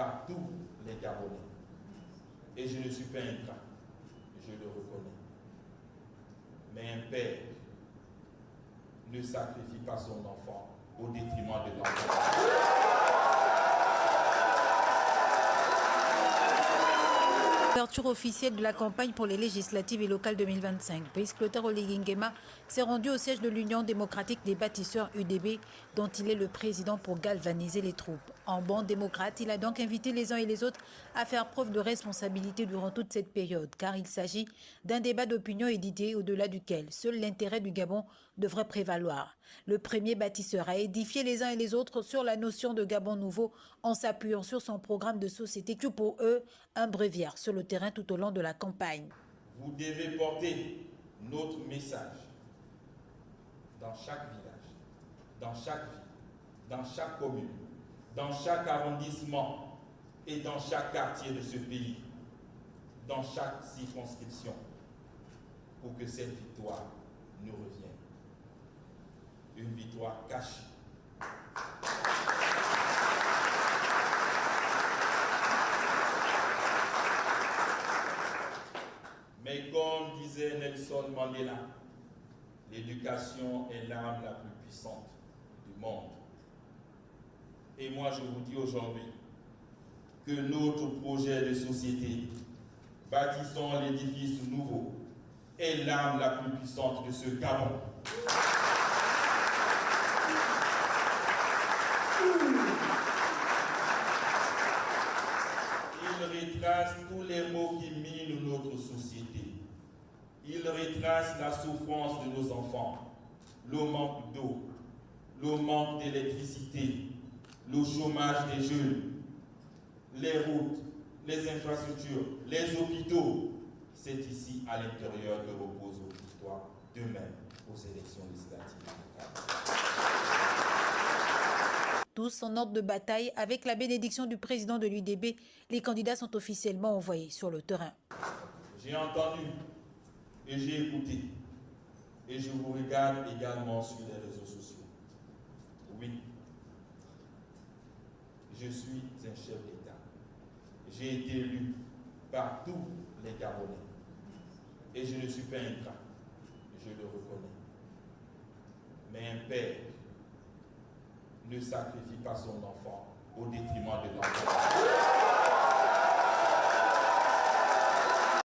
par tous les Gabonais. Et je ne suis pas ingrat, je le reconnais. Mais un père ne sacrifie pas son enfant au détriment de l'enfant. L'ouverture officielle de la campagne pour les législatives et locales 2025. Brice Clotaire Oligui Nguema s'est rendu au siège de l'Union démocratique des bâtisseurs UDB, dont il est le président, pour galvaniser les troupes. En bon démocrate, il a donc invité les uns et les autres à faire preuve de responsabilité durant toute cette période, car il s'agit d'un débat d'opinion et d'idées au-delà duquel seul l'intérêt du Gabon devrait prévaloir. Le premier bâtisseur a édifié les uns et les autres sur la notion de Gabon nouveau en s'appuyant sur son programme de société qui, pour eux, un bréviaire sur le terrain tout au long de la campagne. Vous devez porter notre message dans chaque village, dans chaque ville, dans chaque commune, dans chaque arrondissement et dans chaque quartier de ce pays, dans chaque circonscription, pour que cette victoire nous revienne. Une victoire cachée. Mais comme disait Nelson Mandela, l'éducation est l'arme la plus puissante du monde. Et moi, je vous dis aujourd'hui que notre projet de société, bâtissons l'édifice nouveau, est l'arme la plus puissante de ce Gabon. Il retrace tous les maux qui minent notre société. Il retrace la souffrance de nos enfants, le manque d'eau, le manque d'électricité, le chômage des jeunes, les routes, les infrastructures, les hôpitaux. C'est ici, à l'intérieur, que repose nos victoires demain aux élections législatives. Tous en ordre de bataille, avec la bénédiction du président de l'UDB, les candidats sont officiellement envoyés sur le terrain. J'ai entendu et j'ai écouté, et je vous regarde également sur les réseaux sociaux. Oui, je suis un chef d'État. J'ai été élu par tous les Gabonais. Et je ne suis pas ingrat, je le reconnais. Mais un père ne sacrifie pas son enfant au détriment de l'enfant.